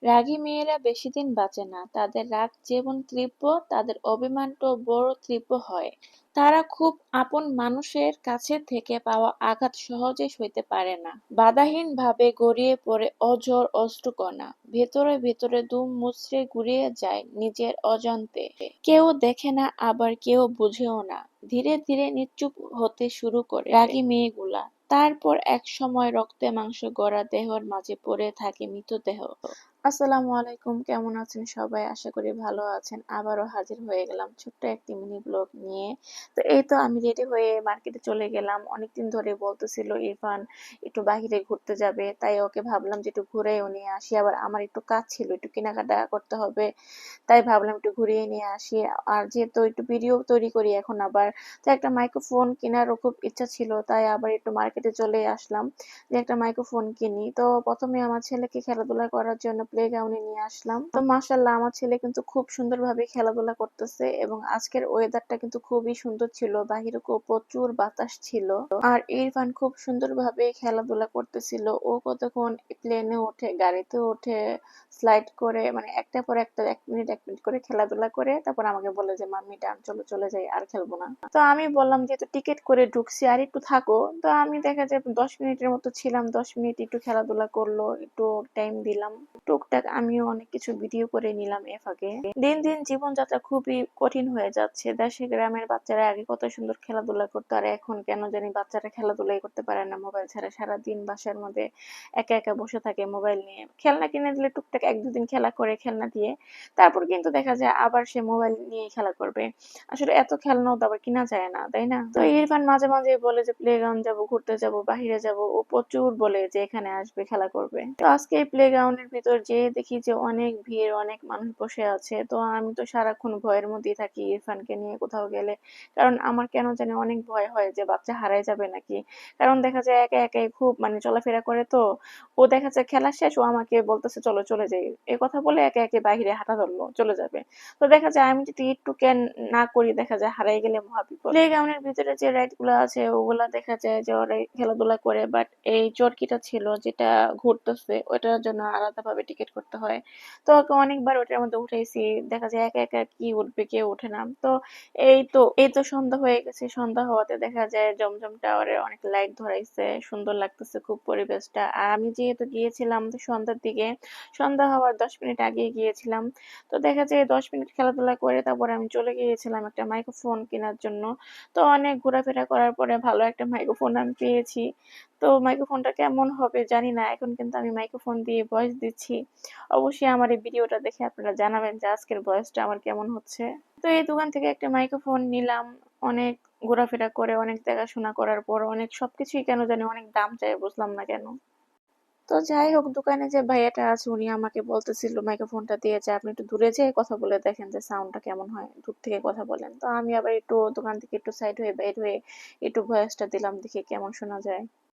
রাগী মেয়েরা বেশিদিন বাঁচে না। তাদের রাগ যেমন তীব্র, তাদের অভিমানটাও বড় তীব্র হয়। তারা খুব আপন মানুষের কাছে থেকে পাওয়া আঘাত সহজে সইতে পারে না। বাধাহীনভাবে গড়িয়ে পড়ে অঝোর অশ্রুকণা। ভেতরে ভেতরে দুম মুচড়ে গুড়িয়ে যায় নিজের অজান্তে। কেউ দেখে না, আবার কেউ বুঝেও না। ধীরে ধীরে নিশ্চুপ হতে শুরু করে রাগী মেয়েগুলা। তারপর একসময় রক্তে মাংসে গড়া দেহের মাঝে পড়ে থাকে মৃতদেহ। আসসালামু আলাইকুম, কেমন আছেন সবাই? আশা করি ভালো আছেন। আবারও হাজির হয়ে গেলাম ছোট্ট একটি মিনি ব্লগ নিয়ে। তো এই তো আমি রেডি হয়ে মার্কেটে চলে গেলাম। অনেকদিন ধরে বলতেছিল ইরফান একটু বাহিরে ঘুরতে যাবে, তাই ওকে ভাবলাম যে একটু ঘুরেও নিয়ে আসি। আবার আমার একটু কাজ ছিল, একটু কেনাকাটা করতে হবে, তাই ভাবলাম একটু ঘুরিয়ে নিয়ে আসি। আর যেহেতু একটু ভিডিও তৈরি করি এখন আবার, তো একটা মাইক্রোফোন কেনারও খুব ইচ্ছা ছিল, তাই আবার একটু মার্কেটে চলে আসলাম যে একটা মাইক্রোফোন কিনি। তো প্রথমে আমার ছেলেকে খেলাধুলা করার জন্য প্লে গ্রাউন্ডে নিয়ে আসলাম। তো মাশাআল্লাহ আমার ছেলে কিন্তু খুব সুন্দরভাবে খেলাধুলা করতেছে, এবং আজকের ওয়েদারটা কিন্তু খুবই সুন্দর ছিল। বাহিরে খুব প্রচুর বাতাস ছিল। আর ইরফান খুব সুন্দরভাবে খেলাধুলা করতেছিল। ও কতক্ষণ প্লেনে ওঠে, গাড়িতে ওঠে, স্লাইড করে, মানে একটার পর একটা, 1 মিনিট 1 মিনিট করে খেলাধুলা করে তারপর আমাকে বলে যে মাম্মি ডান, চলো চলে যাই, আর খেলবো না। তো আমি বললাম যেহেতু টিকিট করে ঢুকছি আর একটু থাকো। তো আমি দেখা যায় 10 মিনিটের মতো ছিলাম, 10 মিনিট একটু খেলাধুলা করলো, একটু টাইম দিলাম। টুকটাক আমিও অনেক কিছু ভিডিও করে নিলাম এ ফাঁকে। দিন দিন জীবনযাত্রা খুবই কঠিন হয়ে যাচ্ছে। দেশে গ্রামের বাচ্চারা আগে কত সুন্দর খেলাধুলা করতো, আর এখন কেন জানি বাচ্চারা খেলাধুলাই করতে পারে না। মোবাইল ছাড়া সারাদিন বাসার মধ্যে একা একা বসে থাকে মোবাইল নিয়ে। খেলনা কিনে দিলে টুকটাক 1-2 দিন খেলা করে খেলনা দিয়ে, তারপর কিন্তু দেখা যায় আবার সে মোবাইল নিয়ে খেলা করবে। আসলে এত খেলনাও তো আবার কিনা যায় না, তাই না? তো ইরফান মাঝে মাঝে বলে যে প্লেগ্রাউন্ড যাবো, ঘুরতে যাবো, বাহিরে যাবো। ও প্রচুর বলে যে এখানে আসবে, খেলা করবে। তো আজকে এই প্লেগ্রাউন্ডের ভিতর যেয়ে দেখি যে অনেক ভিড়, অনেক মানুষ বসে আছে। তো আমি তো সারাক্ষণ ভয়ের মধ্যেই থাকি ইরফানকে নিয়ে কোথাও গেলে। কারণ আমার কেন জানি অনেক ভয় হয় যে বাচ্চা হারায় যাবে নাকি। কারণ দেখা যায় একা একাই খুব মানে চলাফেরা করে, তো ও দেখা যায় খেলা শেষ ও আমাকে বলতেছে চলো চলে যাই। এই কথা বলে একে একে বাহিরে হাঁটা ধরলো, চলে যাবে। তো দেখা যায় আমি যদি একটু ক্যান না করি, দেখা যায় হারাই গেলে মহাবিপদ। প্লে গ্রাউন্ডের ভিতরে যে রাইড গুলো আছে ওগুলা দেখা যায় যে ওরা খেলাধুলা করে, বাট এই চরকিটা ছিল যেটা ঘুরতেছে ওটার জন্য আলাদা ভাবে টিকিট করতে হয়। তো ওকে অনেকবার ওটার মধ্যে উঠাইছি, দেখা যায় একা একা কি উঠবে, কেউ ওঠে না। তো এই তো সন্ধ্যা হয়ে গেছে। সন্ধ্যা হওয়াতে দেখা যায় জমজম টাওয়ারে অনেক লাইট ধরাইছে, সুন্দর লাগতেছে খুব পরিবেশটা। আর আমি যেহেতু গিয়েছিলাম তো সন্ধ্যার দিকে, সন্ধ্যা হওয়ার 10 মিনিট আগে গিয়েছিলাম। তো দেখা যায় 10 মিনিট খেলাধুলা করে তারপর আমি চলে গিয়েছিলাম একটা মাইক্রোফোন কেনার জন্য। তো অনেক ঘোরাফেরা করার পরে ভালো একটা মাইক্রোফোন আমি পেয়েছি। তো মাইক্রোফোনটা কেমন হবে জানি না। এখন কিন্তু আমি মাইক্রোফোন দিয়ে ভয়েস দিচ্ছি। অবশ্যই আমার এই ভিডিওটা দেখে আপনারা জানাবেন যে আজকের ভয়েসটা আমার কেমন হচ্ছে। তো এই দোকান থেকে একটা মাইক্রোফোন নিলাম। অনেক ঘোরাফেরা করে, অনেক দেখাশোনা করার পর অনেক সবকিছুই কেন জানি অনেক দাম চায়, বুঝলাম না কেন। তো যাই হোক, দোকানে যে ভাইয়াটা আছে উনি আমাকে বলতেছিল মাইক্রোফোনটা দিয়ে যে আপনি একটু দূরে যেয়ে কথা বলে দেখেন যে সাউন্ডটা কেমন হয়, দূর থেকে কথা বলেন। তো আমি আবার একটু দোকান থেকে একটু সাইড হয়ে বের হয়ে একটু ভয়েসটা দিলাম, দেখি কেমন শোনা যায়।